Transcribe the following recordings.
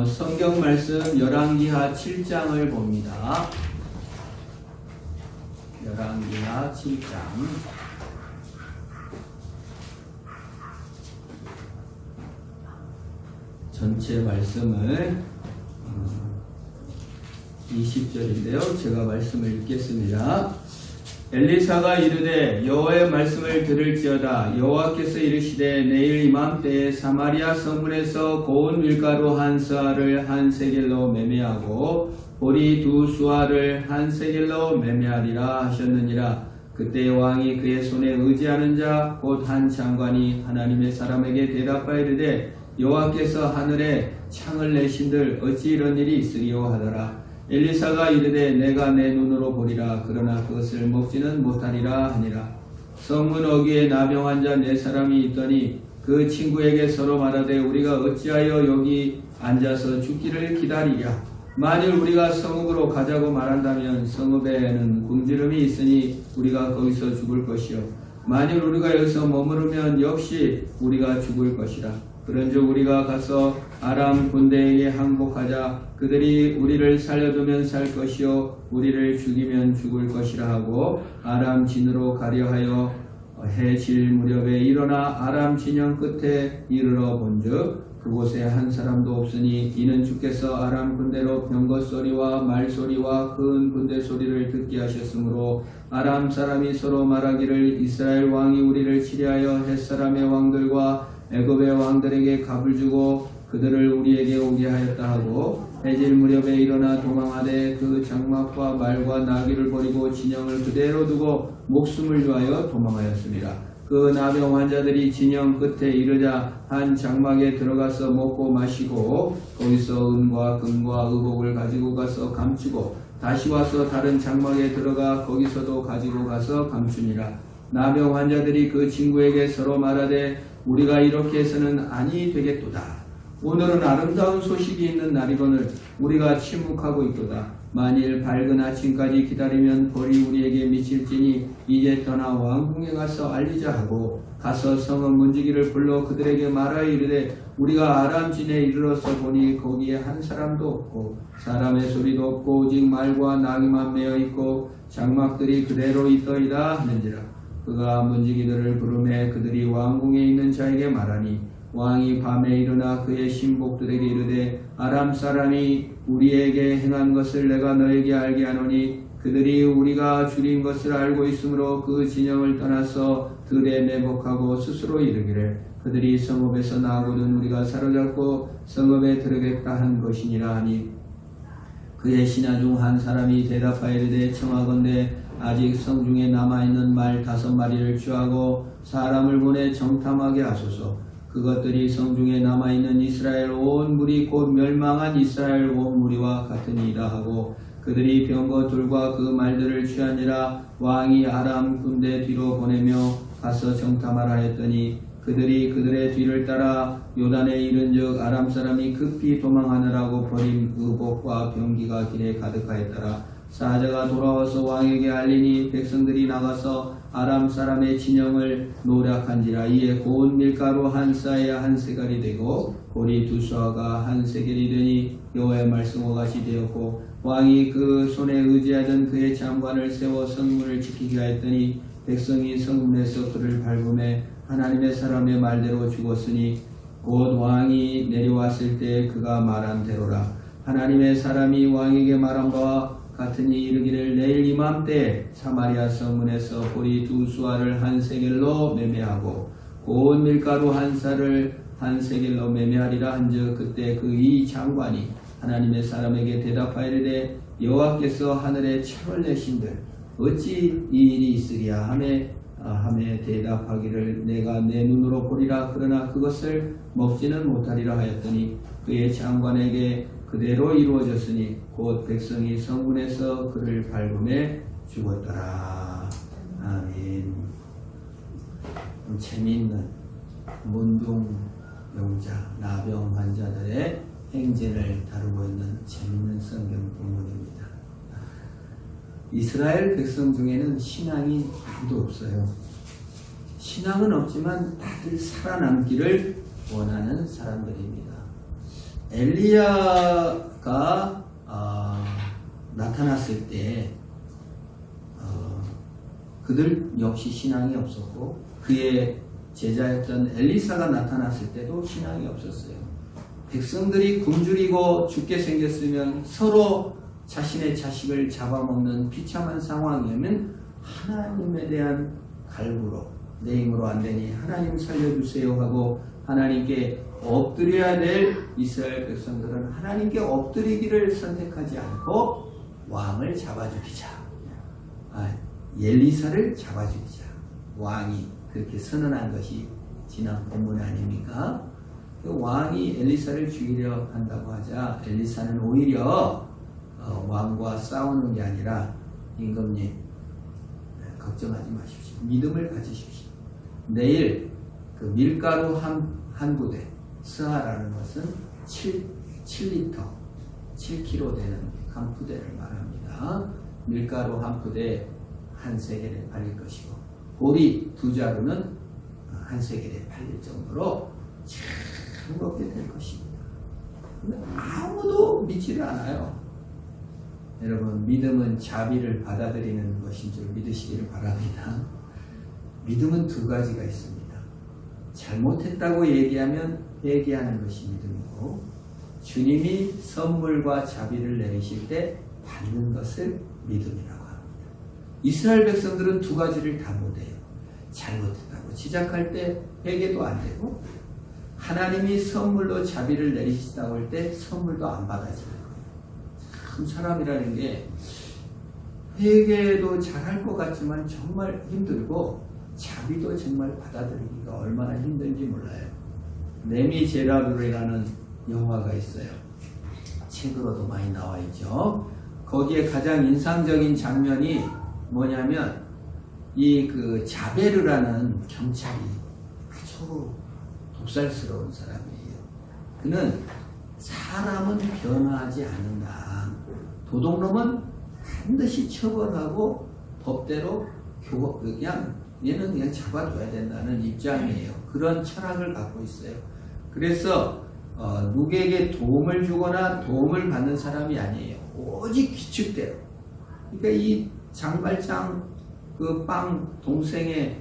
성경 말씀 열왕기하 7장을 봅니다. 열왕기하 7장 전체 말씀을 20절인데요. 제가 말씀을 읽겠습니다. 엘리사가 이르되 여호와의 말씀을 들을지어다. 여호와께서 이르시되 내일 이맘때에 사마리아 성문에서 고운 밀가루 한 스아를 한 세겔로 매매하고 보리 두 수아를 한 세겔로 매매하리라 하셨느니라. 그때 왕이 그의 손에 의지하는 자 곧 한 장관이 하나님의 사람에게 대답하이르되 여호와께서 하늘에 창을 내신들 어찌 이런 일이 있으리요 하더라. 엘리사가 이르되 내가 내 눈으로 보리라. 그러나 그것을 먹지는 못하리라 하니라. 성문 어귀에 나병 환자 4사람이 있더니 그 친구에게 서로 말하되 우리가 어찌하여 여기 앉아서 죽기를 기다리랴. 만일 우리가 성읍으로 가자고 말한다면 성읍에는 굶주림이 있으니 우리가 거기서 죽을 것이요 만일 우리가 여기서 머무르면 역시 우리가 죽을 것이라. 그런즉 우리가 가서 아람 군대에게 항복하자. 그들이 우리를 살려두면 살 것이요 우리를 죽이면 죽을 것이라 하고 아람 진으로 가려 하여 해질 무렵에 일어나 아람 진영 끝에 이르러 본즉 그곳에 한 사람도 없으니 이는 주께서 아람 군대로 병거 소리와 말 소리와 큰 군대 소리를 듣게 하셨으므로 아람 사람이 서로 말하기를 이스라엘 왕이 우리를 치리하여 헷사람의 왕들과 애굽의 왕들에게 갑을 주고 그들을 우리에게 오게 하였다 하고 해질 무렵에 일어나 도망하되 그 장막과 말과 나귀를 버리고 진영을 그대로 두고 목숨을 위하여 도망하였습니다. 그 나병 환자들이 진영 끝에 이르자 한 장막에 들어가서 먹고 마시고 거기서 은과 금과 의복을 가지고 가서 감추고 다시 와서 다른 장막에 들어가 거기서도 가지고 가서 감추니라. 나병 환자들이 그 친구에게 서로 말하되 우리가 이렇게 해서는 아니 되겠도다. 오늘은 아름다운 소식이 있는 날이거늘 우리가 침묵하고 있도다. 만일 밝은 아침까지 기다리면 벌이 우리에게 미칠지니 이제 떠나 왕궁에 가서 알리자 하고 가서 성읍 문지기를 불러 그들에게 말하여 이르되 우리가 아람 진에 이르러서 보니 거기에 한 사람도 없고 사람의 소리도 없고 오직 말과 나귀만 메어 있고 장막들이 그대로 있더이다 하는지라. 그가 문지기들을 부르매 그들이 왕궁에 있는 자에게 말하니 왕이 밤에 일어나 그의 신복들에게 이르되 아람 사람이 우리에게 행한 것을 내가 너에게 알게 하노니 그들이 우리가 줄인 것을 알고 있으므로 그 진영을 떠나서 들에 매복하고 스스로 이르기를 그들이 성읍에서 나오거든 우리가 사로잡고 성읍에 들어겠다 한 것이니라 하니 그의 신하 중 한 사람이 대답하이르되 청하건대 아직 성중에 남아있는 말 5마리를 취하고 사람을 보내 정탐하게 하소서. 그것들이 성중에 남아있는 이스라엘 온 무리 곧 멸망한 이스라엘 온 무리와 같으니이다 하고 그들이 병거 둘과 그 말들을 취하니라. 왕이 아람 군대 뒤로 보내며 가서 정탐하라 했더니 그들이 그들의 뒤를 따라 요단에 이른즉 아람 사람이 급히 도망하느라고 버린 의복과 병기가 길에 가득하였더라. 사자가 돌아와서 왕에게 알리니 백성들이 나가서 아람 사람의 진영을 노략한지라. 이에 고운 밀가루 한 쌀에 한 세겔이 되고 보리 2수아가 한 세겔이 되니 여호와의 말씀과 같이 되었고 왕이 그 손에 의지하던 그의 장관을 세워 성문을 지키게 하였더니 백성이 성문에서 그를 밟음에 하나님의 사람의 말대로 죽었으니 곧 왕이 내려왔을 때 그가 말한 대로라. 하나님의 사람이 왕에게 말한 바와 같으니 이르기를 내일 이맘때 사마리아 성문에서 보리 2수아를 한 세겔로 매매하고 고운 밀가루 한 쌀을 한 세겔로 매매하리라 한즉 그때 그 이 장관이 하나님의 사람에게 대답하이르되 여호와께서 하늘에 창을 내신들 어찌 이 일이 있으랴 하매 대답하기를 내가 내 눈으로 보리라. 그러나 그것을 먹지는 못하리라 하였더니 그의 장관에게 그대로 이루어졌으니 곧 백성이 성문에서 그를 밟음에 죽었더라. 아멘. 재미있는 문둥병자 나병 환자들의 행진을 다루고 있는 재미있는 성경 본문입니다. 이스라엘 백성 중에는 신앙이 아무도 없어요. 신앙은 없지만 다들 살아남기를 원하는 사람들입니다. 엘리야가 나타났을 때 그들 역시 신앙이 없었고 그의 제자였던 엘리사가 나타났을 때도 신앙이 없었어요. 백성들이 굶주리고 죽게 생겼으면 서로 자신의 자식을 잡아먹는 비참한 상황이면 하나님에 대한 갈구로 내 힘으로 안 되니 하나님 살려주세요 하고 하나님께 엎드려야 될 이스라엘 백성들은 하나님께 엎드리기를 선택하지 않고 왕을 잡아주기자. 엘리사를 잡아주기자. 왕이 그렇게 선언한 것이 지난 본문 아닙니까? 그 왕이 엘리사를 죽이려 한다고 하자 엘리사는 오히려 왕과 싸우는 게 아니라 임금님 걱정하지 마십시오. 믿음을 가지십시오. 내일 그 밀가루 한 부대 스하라는 것은 7리터 7kg 되는 한 부대를 말합니다. 밀가루 한 부대 한 세겔에 팔릴 것이고 보리 2자루는 한 세겔에 팔릴 정도로 잘 먹게 될 것입니다. 근데 아무도 믿지를 않아요. 여러분 믿음은 자비를 받아들이는 것인 줄 믿으시기를 바랍니다. 믿음은 2가지가 있습니다. 잘못했다고 얘기하면 회개하는 것이 믿음이고 주님이 선물과 자비를 내리실 때 받는 것을 믿음이라고 합니다. 이스라엘 백성들은 2가지를 다 못해요. 잘못했다고 지적할 때 회개도 안 되고 하나님이 선물로 자비를 내리시다고 할 때 선물도 안 받아지는 거예요. 참 사람이라는 게 회개도 잘할 것 같지만 정말 힘들고 자비도 정말 받아들이기가 얼마나 힘든지 몰라요. 레미제라블이라는 영화가 있어요. 책으로도 많이 나와 있죠. 거기에 가장 인상적인 장면이 뭐냐면 이 그 자베르라는 경찰이 아주 독살스러운 사람이에요. 그는 사람은 변화하지 않는다. 도둑놈은 반드시 처벌하고 법대로 얘는 그냥 잡아둬야 된다는 입장이에요. 그런 철학을 갖고 있어요. 그래서 누구에게 도움을 주거나 도움을 받는 사람이 아니에요. 오직 규칙대로. 그러니까 이 장발장 그 빵 동생의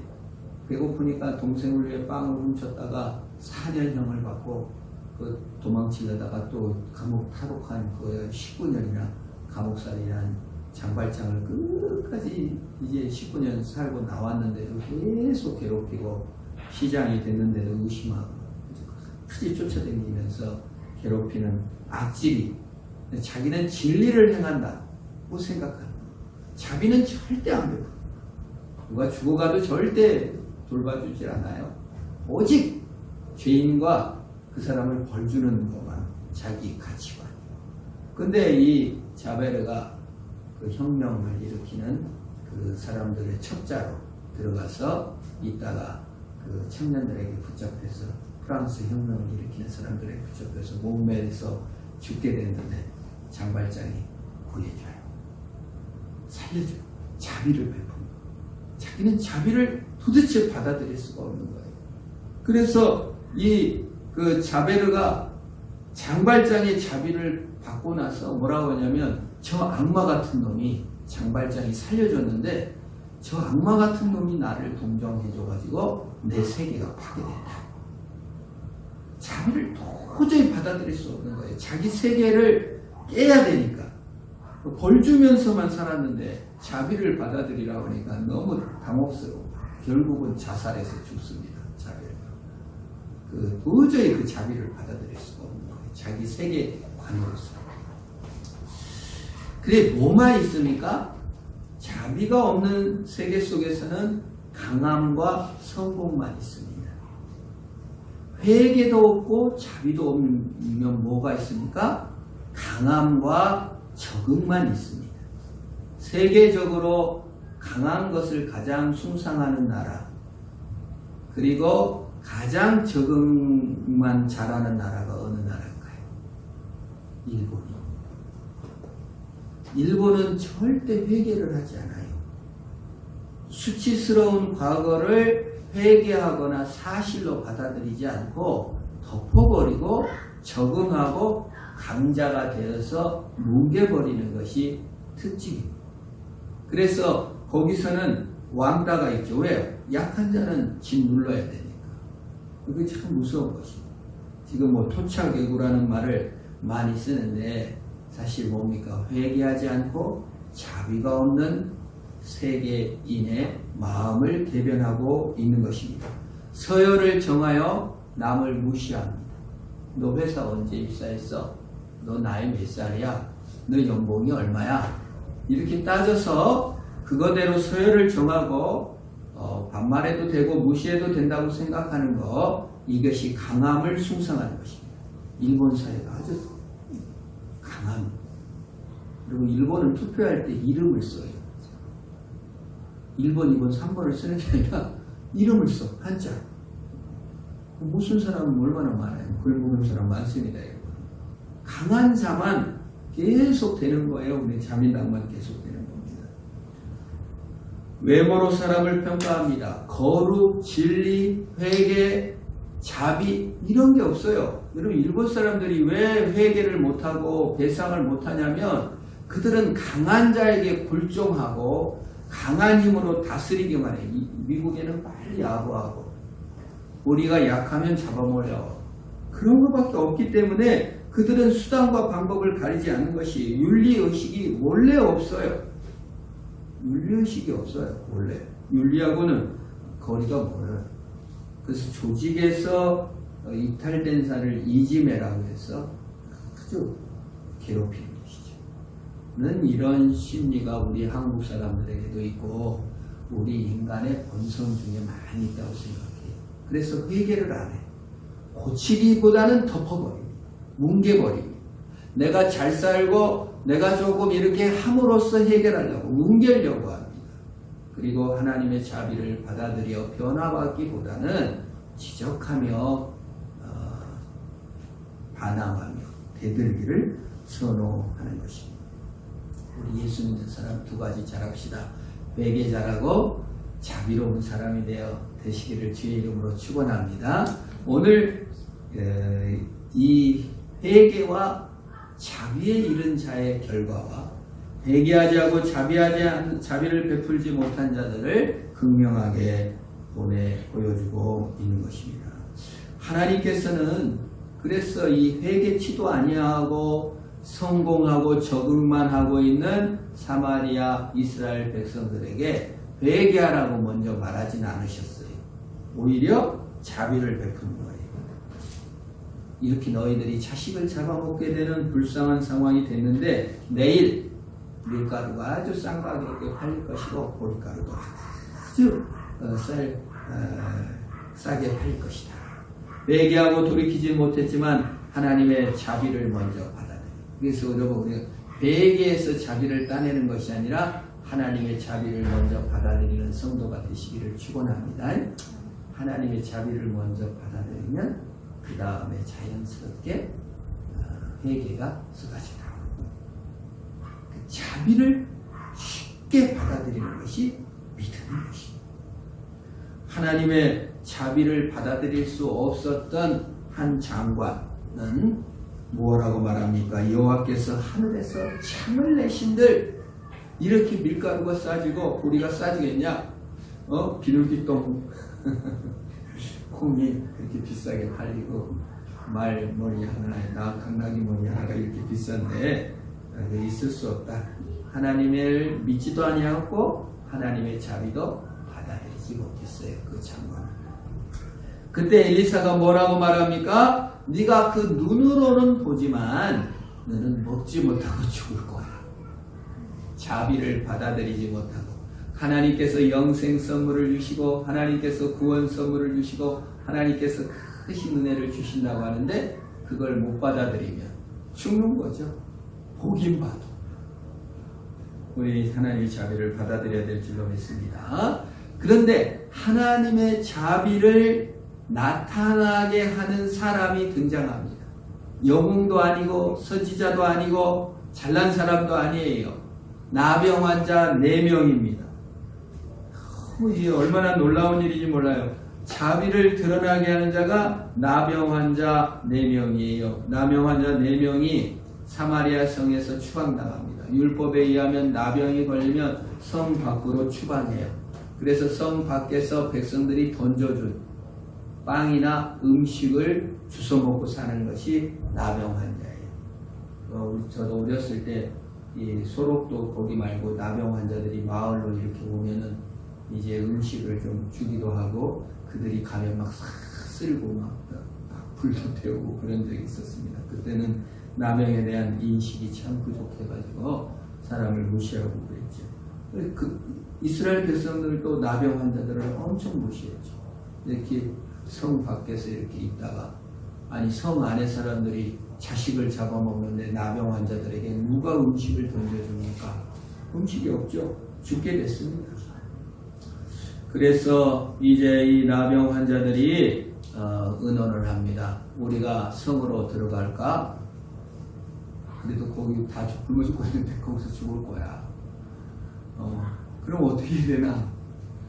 배고프니까 동생을 위해 빵을 훔쳤다가 4년형을 받고 그 도망치려다가 또 감옥 탈옥한 그 19년이나 감옥살이란 장발장을 끝까지 이제 19년 살고 나왔는데도 계속 괴롭히고 시장이 됐는데도 의심하고 끝까지 쫓아다니면서 괴롭히는 악질이 자기는 진리를 행한다고 생각합니다. 자비는 절대 안 베풀어요. 누가 죽어가도 절대 돌봐주질 않아요. 오직 죄인과 그 사람을 벌주는 것만 자기 가치관. 근데 이 자베르가 그 혁명을 일으키는 그 사람들의 첩자로 들어가서 있다가 그 청년들에게 붙잡혀서 프랑스 혁명을 일으키는 사람들에게 붙잡혀서 목매에서 죽게 됐는데 장발장이 구해줘요. 살려줘요. 자비를 베풉니다. 자기는 자비를 도대체 받아들일 수가 없는 거예요. 그래서 이 그 자베르가 장발장의 자비를 받고 나서 뭐라고 하냐면 저 악마 같은 놈이 장발장이 살려줬는데 저 악마 같은 놈이 나를 동정해줘가지고 내 세계가 파괴된다. 자비를 도저히 받아들일 수 없는 거예요. 자기 세계를 깨야 되니까. 벌 주면서만 살았는데 자비를 받아들이라고 하니까 너무 당혹스러워. 결국은 자살해서 죽습니다. 자비를. 도저히 그 자비를 받아들일 수가 없는 거예요. 자기 세계관으로서. 그래 뭐만 있습니까? 자비가 없는 세계 속에서는 강함과 성공만 있습니다. 회개도 없고 자비도 없으면 뭐가 있습니까? 강함과 적응만 있습니다. 세계적으로 강한 것을 가장 숭상하는 나라, 그리고 가장 적응만 잘하는 나라가 어느 나라일까요? 일본이요. 일본은 절대 회개를 하지 않아요. 수치스러운 과거를 회개하거나 사실로 받아들이지 않고 덮어버리고 적응하고 강자가 되어서 뭉개버리는 것이 특징입니다. 그래서 거기서는 왕따가 있죠. 왜요? 약한 자는 짓눌러야 되니까. 그게 참 무서운 것입니다. 지금 뭐 토착외구라는 말을 많이 쓰는데 사실 뭡니까? 회개하지 않고 자비가 없는 세계인의 마음을 대변하고 있는 것입니다. 서열을 정하여 남을 무시합니다. 너 회사 언제 입사했어? 너 나이 몇 살이야? 너 연봉이 얼마야? 이렇게 따져서 그거대로 서열을 정하고 반말해도 되고 무시해도 된다고 생각하는 거, 이것이 강함을 숭상하는 것입니다. 일본 사회가 아주 강합니다. 그리고 일본은 투표할 때 이름을 써요. 1번, 2번, 3번을 쓰는 게 아니라 이름을 써. 한자. 무슨 사람은 얼마나 많아요. 글 보는 사람 많습니다. 여러분. 강한 자만 계속 되는 거예요. 우리 자민당만 계속 되는 겁니다. 외모로 사람을 평가합니다. 거룩, 진리, 회개, 자비 이런 게 없어요. 여러분 일본 사람들이 왜 회개를 못하고 배상을 못하냐면 그들은 강한 자에게 굴종하고 강한 힘으로 다스리기만 해. 미국에는 빨리 야구하고 우리가 약하면 잡아먹으려. 그런 것밖에 없기 때문에 그들은 수단과 방법을 가리지 않는 것이 윤리의식이 원래 없어요. 윤리의식이 없어요. 원래. 윤리하고는 거리가 멀어요. 그래서 조직에서 이탈된 사를 이지매라고 해서 아주 괴롭히는 것이죠. 는 이런 심리가 우리 한국 사람들에게도 있고 우리 인간의 본성 중에 많이 있다고 생각해요. 그래서 회개를 안 해요. 고치기보다는 덮어버립니다. 뭉개버립니다. 내가 잘 살고 내가 조금 이렇게 함으로써 해결하려고 뭉개려고 합니다. 그리고 하나님의 자비를 받아들여 변화받기보다는 지적하며 반항하며 대들기를 선호하는 것입니다. 우리 예수 믿는 사람 두 가지 잘합시다. 회개 잘하고 자비로운 사람이 되시기를 주의 이름으로 축원합니다. 오늘 이 회개와 자비에 이른 자의 결과와 회개하지 않고 자비를 베풀지 못한 자들을 극명하게 보여주고 있는 것입니다. 하나님께서는 그래서 이 회개치도 아니하고 성공하고 적응만 하고 있는 사마리아 이스라엘 백성들에게 회개하라고 먼저 말하지는 않으셨어요. 오히려 자비를 베푸는 거예요. 이렇게 너희들이 자식을 잡아먹게 되는 불쌍한 상황이 됐는데 내일 밀가루가 아주 싼 가격에 팔릴 것이고 보리가루가 아주 싸게 팔릴 것이다. 회개하고 돌이키지 못했지만 하나님의 자비를 먼저 받아들여요. 그래서 여러분 우리가 회개에서 자비를 따내는 것이 아니라 하나님의 자비를 먼저 받아들이는 성도가 되시기를 축원합니다. 하나님의 자비를 먼저 받아들이면 그 다음에 자연스럽게 회개가 쏟아져 나옵니다. 그 자비를 쉽게 받아들이는 것이 믿음인 것입니다. 하나님의 자비를 받아들일 수 없었던 한 장관은 뭐라고 말합니까? 여호와께서 하늘에서 창을 내신들 이렇게 밀가루가 싸지고 보리가 싸지겠냐? 비둘기똥 콩이 그렇게 비싸게 팔리고 말머리 하나에 강나기 머리 하나가 이렇게 비싼데 있을 수 없다. 하나님을 믿지도 아니하고 하나님의 자비도 받아들이지 못했어요. 그 장관은. 그때 엘리사가 뭐라고 말합니까? 네가 그 눈으로는 보지만 너는 먹지 못하고 죽을 거야. 자비를 받아들이지 못하고 하나님께서 영생 선물을 주시고 하나님께서 구원 선물을 주시고 하나님께서 크신 은혜를 주신다고 하는데 그걸 못 받아들이면 죽는 거죠. 보긴 봐도. 우리 하나님의 자비를 받아들여야 될 줄로 믿습니다. 그런데 하나님의 자비를 나타나게 하는 사람이 등장합니다. 영웅도 아니고 선지자도 아니고 잘난 사람도 아니에요. 나병 환자 4명입니다. 이게 얼마나 놀라운 일인지 몰라요. 자비를 드러나게 하는 자가 나병 환자 4명이에요. 나병 환자 4명이 사마리아 성에서 추방당합니다. 율법에 의하면 나병이 걸리면 성 밖으로 추방해요. 그래서 성 밖에서 백성들이 던져준 빵이나 음식을 주워 먹고 사는 것이 나병 환자예요. 저도 어렸을 때 이 소록도 거기 말고 나병 환자들이 마을로 이렇게 오면은 이제 음식을 좀 주기도 하고 그들이 가면 막 싹 쓸고 막 불도 태우고 그런 적이 있었습니다. 그때는 나병에 대한 인식이 참 부족해가지고 사람을 무시하고 그랬죠. 이스라엘 백성들도 나병 환자들을 엄청 무시했죠. 이렇게 성 밖에서 이렇게 있다가 아니 성 안에 사람들이 자식을 잡아먹는데 나병 환자들에게 누가 음식을 던져줍니까? 음식이 없죠. 죽게 됐습니다. 그래서 이제 이 나병 환자들이 의논을 합니다. 우리가 성으로 들어갈까? 그래도 거기 다 굶어 죽고 있는데 거기서 죽을 거야. 그럼 어떻게 해야 되나?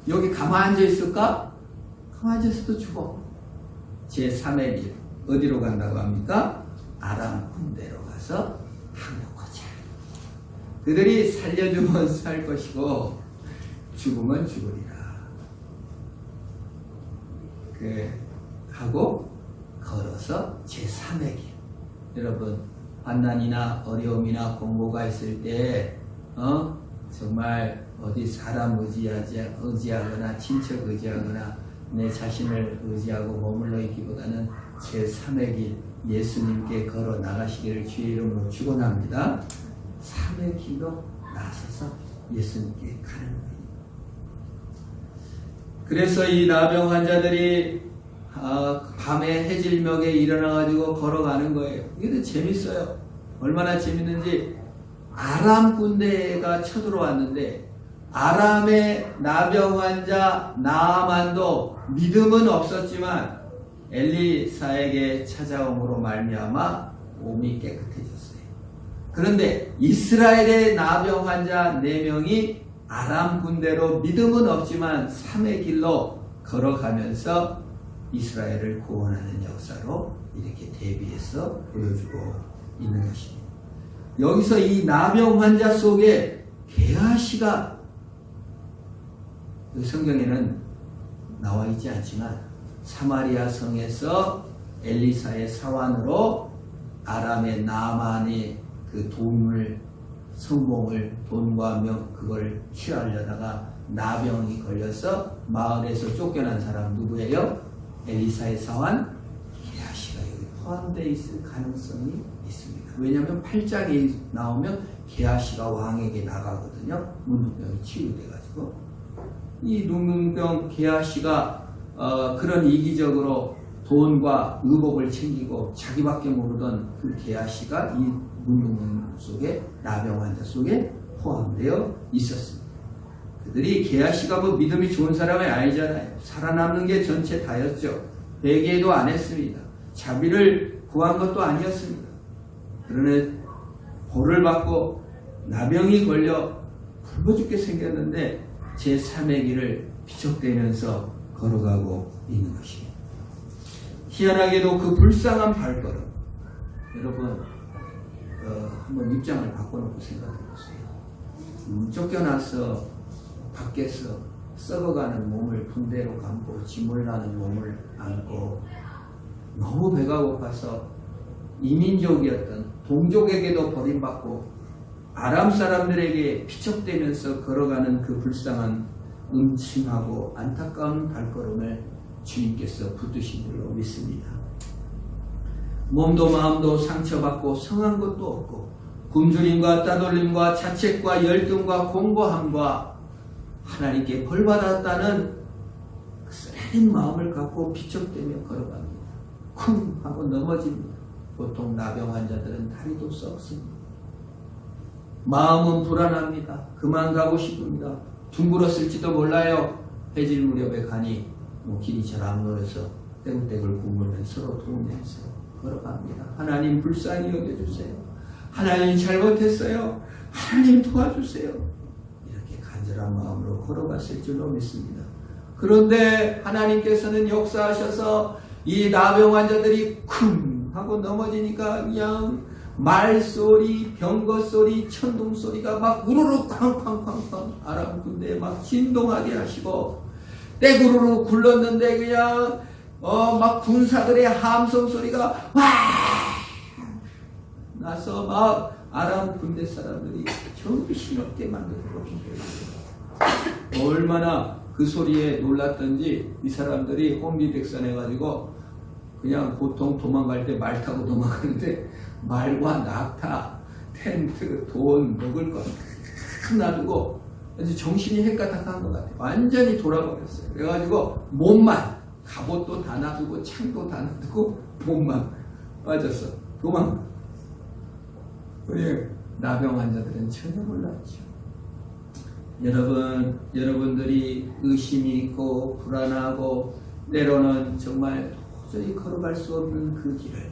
여기 가만히 앉아 있을까? 가만히 앉아 있어도 죽어. 제3의 길. 어디로 간다고 합니까? 아람 군대로 가서 항복하자. 그들이 살려주면 살 것이고 죽으면 죽으리라. 하고 걸어서 제3의 길. 여러분 환난이나 어려움이나 공고가 있을 때 정말 어디 사람 의지하거나 친척 의지하거나 내 자신을 의지하고 머물러 있기보다는 제3의 길 예수님께 걸어 나가시기를 주의 이름으로 축원합니다. 3의 길로 나서서 예수님께 가는 거예요. 그래서 이 나병 환자들이 밤에 해질녘에 일어나가지고 걸어가는 거예요. 이게 재밌어요. 얼마나 재밌는지 아람 군대가 쳐들어왔는데 아람의 나병 환자 나아만도 믿음은 없었지만 엘리사에게 찾아옴으로 말미암아 몸이 깨끗해졌어요. 그런데 이스라엘의 나병 환자 4명이 아람 군대로 믿음은 없지만 3의 길로 걸어가면서 이스라엘을 구원하는 역사로 이렇게 대비해서 보여주고 있는 것입니다. 여기서 이 나병 환자 속에 게하시가 성경에는 나와 있지 않지만 사마리아 성에서 엘리사의 사환으로 아람의 나만의 그 성공을 돈과 그걸 취하려다가 나병이 걸려서 마을에서 쫓겨난 사람 누구예요? 엘리사의 사환 게하시가 여기 포함되어 있을 가능성이 있습니다. 왜냐하면 8장에 나오면 게하시가 왕에게 나가거든요. 문둥병이 치유돼가지고 이 문둥병 게하시가 그런 이기적으로 돈과 의복을 챙기고 자기밖에 모르던 그 게하시가 이 문둥병 속에 나병 환자 속에 포함되어 있었습니다. 그들이 게하시가 뭐 믿음이 좋은 사람이 아니잖아요. 살아남는 게 전체 다였죠. 회개도 안 했습니다. 자비를 구한 것도 아니었습니다. 그러나 벌을 받고 나병이 걸려 굶어 죽게 생겼는데 제3의 길을 비척대면서 걸어가고 있는 것입니다. 희한하게도 그 불쌍한 발걸음, 여러분 한번 입장을 바꿔놓고 생각해보세요. 쫓겨나서 밖에서 썩어가는 몸을 붕대로 감고 짐을 나는 몸을 안고 너무 배가 고파서 이민족이었던 동족에게도 버림받고 아람 사람들에게 피척대면서 걸어가는 그 불쌍한 음침하고 안타까운 발걸음을 주님께서 붙드신 줄로 믿습니다. 몸도 마음도 상처받고 성한 것도 없고 굶주림과 따돌림과 자책과 열등과 공고함과 하나님께 벌받았다는 그 쓰레긴 마음을 갖고 비척대며 걸어갑니다. 쿵 하고 넘어집니다. 보통 나병 환자들은 다리도 썩습니다. 마음은 불안합니다. 그만 가고 싶습니다. 둥글었을지도 몰라요. 해질 무렵에 가니 길이 잘 안 보여서 떼굴떼굴 구물면서 서로 도우면서 걸어갑니다. 하나님 불쌍히 여겨주세요. 하나님 잘못했어요. 하나님 도와주세요. 이렇게 간절한 마음으로 걸어갔을 줄로 믿습니다. 그런데 하나님께서는 역사하셔서 이 나병 환자들이 쿵 하고 넘어지니까 그냥 말소리, 병거소리, 천둥소리가 막 우르르 쾅쾅쾅쾅 아람 군대에 막 진동하게 하시고 떼구르르 굴렀는데 그냥 막 군사들의 함성 소리가 와 나서 막 아람 군대 사람들이 정신없게 만들어버린 거예요. 얼마나 그 소리에 놀랐던지 이 사람들이 혼비백산해가지고 그냥 보통 도망갈 때 말 타고 도망가는데 말과 낙타, 텐트, 돈, 먹을 것 놔두고 아주 정신이 헷가닥한 것 같아요. 완전히 돌아버렸어요. 그래가지고 몸만 갑옷도 다 놔두고 창도 다 놔두고 몸만 빠졌어. 도망. 우리 나병 환자들은 전혀 몰랐죠. 여러분들이 의심이 있고 불안하고 때로는 정말 도저히 걸어갈 수 없는 그 길을,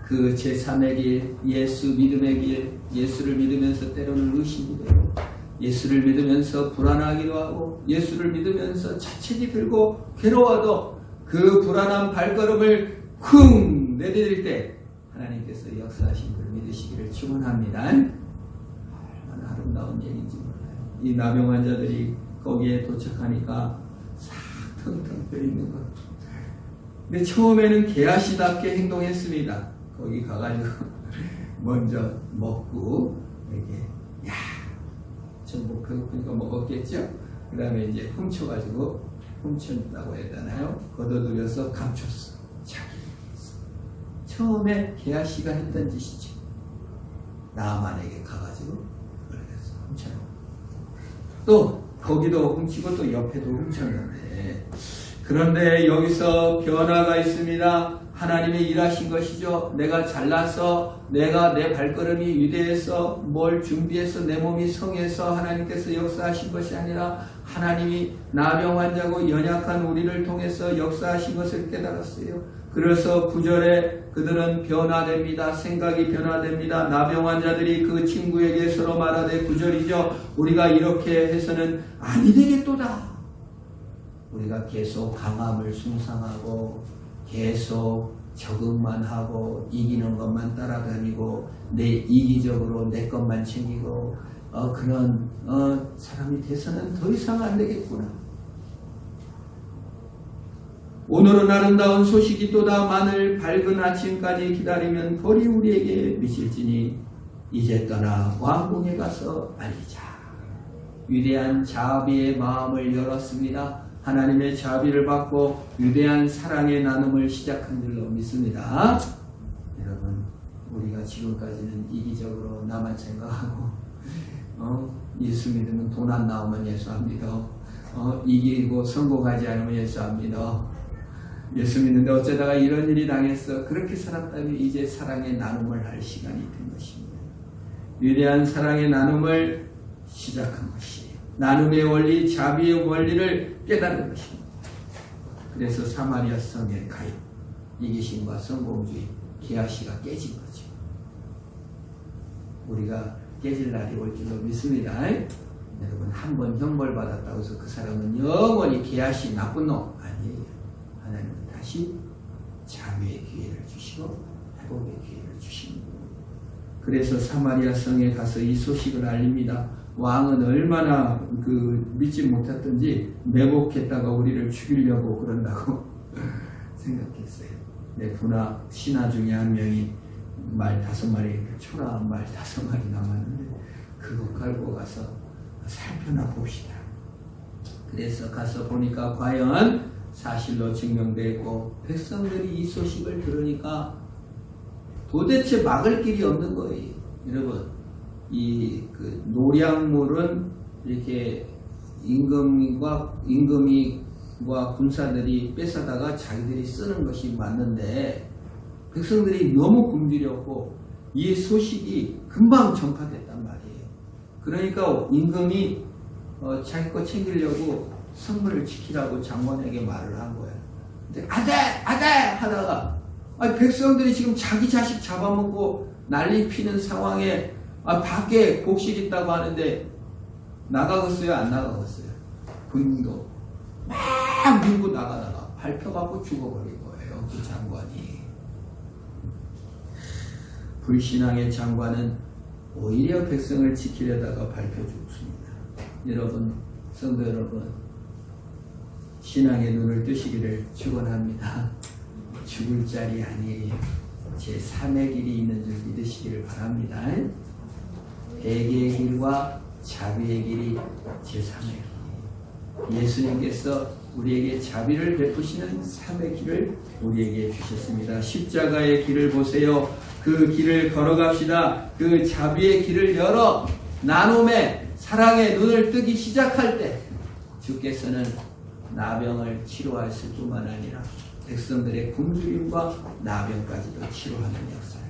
그 제3의 길, 예수 믿음의 길, 예수를 믿으면서 때로는 의심이 되고 예수를 믿으면서 불안하기도 하고 예수를 믿으면서 자책이 들고 괴로워도 그 불안한 발걸음을 쿵 내디딜 때 하나님께서 역사하신 걸 믿으시기를 축원합니다. 얼마나 아름다운 얘기인지 몰라요. 이 나병 환자들이 거기에 도착하니까 싹 텅텅 비어 있는 것. 근데 처음에는 개아시답게 행동했습니다. 거기 가가지고 먼저 먹고 이렇게 전복 배고프니까 먹었겠죠. 그 다음에 이제 훔쳤다고 해야 되나요? 걷어들여서 감췄어. 자기 처음에 개아시가 했던 짓이죠. 나만에게 가가지고 그래서 훔쳐놓고 또 거기도 훔치고 또 옆에도 훔쳤는데, 그런데 여기서 변화가 있습니다. 하나님이 일하신 것이죠. 내가 잘나서 내가 내 발걸음이 위대해서 뭘 준비해서 내 몸이 성해서 하나님께서 역사하신 것이 아니라 하나님이 나병 환자고 연약한 우리를 통해서 역사하신 것을 깨달았어요. 그래서 9절에 그들은 변화됩니다. 생각이 변화됩니다. 나병 환자들이 그 친구에게 서로 말하되 9절이죠. 우리가 이렇게 해서는 아니 되겠도다. 우리가 계속 강함을 숭상하고 계속 적응만 하고 이기는 것만 따라다니고 이기적으로 내 것만 챙기고 그런 사람이 돼서는 더 이상 안 되겠구나. 오늘은 아름다운 소식이 또다 만일 밝은 아침까지 기다리면 벌이 우리에게 미칠지니 이제 떠나 왕궁에 가서 알리자. 위대한 자비의 마음을 열었습니다. 하나님의 자비를 받고 위대한 사랑의 나눔을 시작한 줄로 믿습니다. 여러분, 우리가 지금까지는 이기적으로 나만 생각하고 예수 믿으면 돈 안 나오면 예수 안 믿어. 이기고 성공하지 않으면 예수 안 믿어. 예수 믿는데 어쩌다가 이런 일이 당했어. 그렇게 살았다면 이제 사랑의 나눔을 할 시간이 된 것입니다. 위대한 사랑의 나눔을 시작한 것이에요. 나눔의 원리, 자비의 원리를 깨달은 것입니다. 그래서 사마리아 성에 가입, 이기심과 성공주의, 개아시가 깨진 거죠. 우리가 깨질 날이 올 줄로 믿습니다. 여러분, 한 번 형벌 받았다고 해서 그 사람은 영원히 개아시 나쁜 놈 아니에요. 하나님은 다시 자비의 기회를 주시고 회복의 기회를 주십니다. 그래서 사마리아 성에 가서 이 소식을 알립니다. 왕은 얼마나 믿지 못했던지 매복했다가 우리를 죽이려고 그런다고 생각했어요. 내 분하 신하 중에 한 명이 말 5마리, 초라한 말 5마리 남았는데 그거 갈고 가서 살펴나 봅시다. 그래서 가서 보니까 과연 사실로 증명되고 백성들이 이 소식을 들으니까 도대체 막을 길이 없는 거예요. 여러분, 그 노량물은 이렇게 임금과 군사들이 뺏어다가 자기들이 쓰는 것이 맞는데 백성들이 너무 굶주렸고 이 소식이 금방 전파됐단 말이에요. 그러니까 임금이 자기 거 챙기려고 성문을 지키라고 장관에게 말을 한 거예요. 근데 아대 하다가 백성들이 지금 자기 자식 잡아먹고 난리 피는 상황에 밖에 곡식 있다고 하는데 나가겠어요? 안 나가겠어요? 군도 막 밀고 나가다가 밟혀갖고 죽어버린 거예요. 그 장관이. 불신앙의 장관은 오히려 백성을 지키려다가 밟혀 죽습니다. 여러분, 성도 여러분, 신앙의 눈을 뜨시기를 축원합니다. 죽을 자리 아니에요. 제3의 길이 있는 줄 믿으시기를 바랍니다. 회개의 길과 자비의 길이 제3의 길. 예수님께서 우리에게 자비를 베푸시는 3의 길을 우리에게 주셨습니다. 십자가의 길을 보세요. 그 길을 걸어갑시다. 그 자비의 길을 열어 나눔의 사랑의 눈을 뜨기 시작할 때 주께서는 나병을 치료하실 뿐만 아니라 백성들의 굶주림과 나병까지도 치료하는 역사를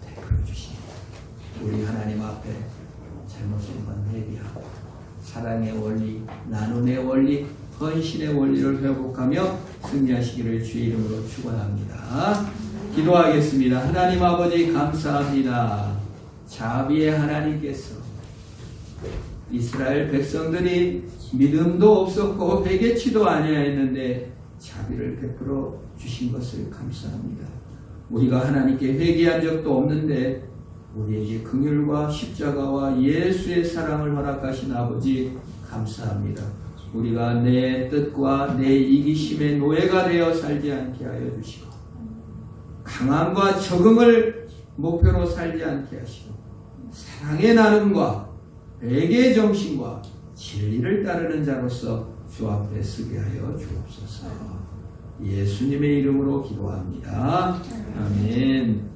베풀어 주십니다. 우리 하나님 앞에 잘못된 건 회개하고 사랑의 원리, 나눔의 원리, 헌신의 원리를 회복하며 승리하시기를 주의 이름으로 축원합니다. 기도하겠습니다. 하나님 아버지 감사합니다. 자비의 하나님께서 이스라엘 백성들이 믿음도 없었고 회개치도 아니하였는데 자비를 베풀어 주신 것을 감사합니다. 우리가 하나님께 회개한 적도 없는데 우리에게 긍휼과 십자가와 예수의 사랑을 허락하신 아버지 감사합니다. 우리가 내 뜻과 내 이기심의 노예가 되어 살지 않게 하여 주시고 강함과 적응을 목표로 살지 않게 하시고 사랑의 나눔과 회개의 정신과 진리를 따르는 자로서 주 앞에 서게 하여 주옵소서. 예수님의 이름으로 기도합니다. 아멘.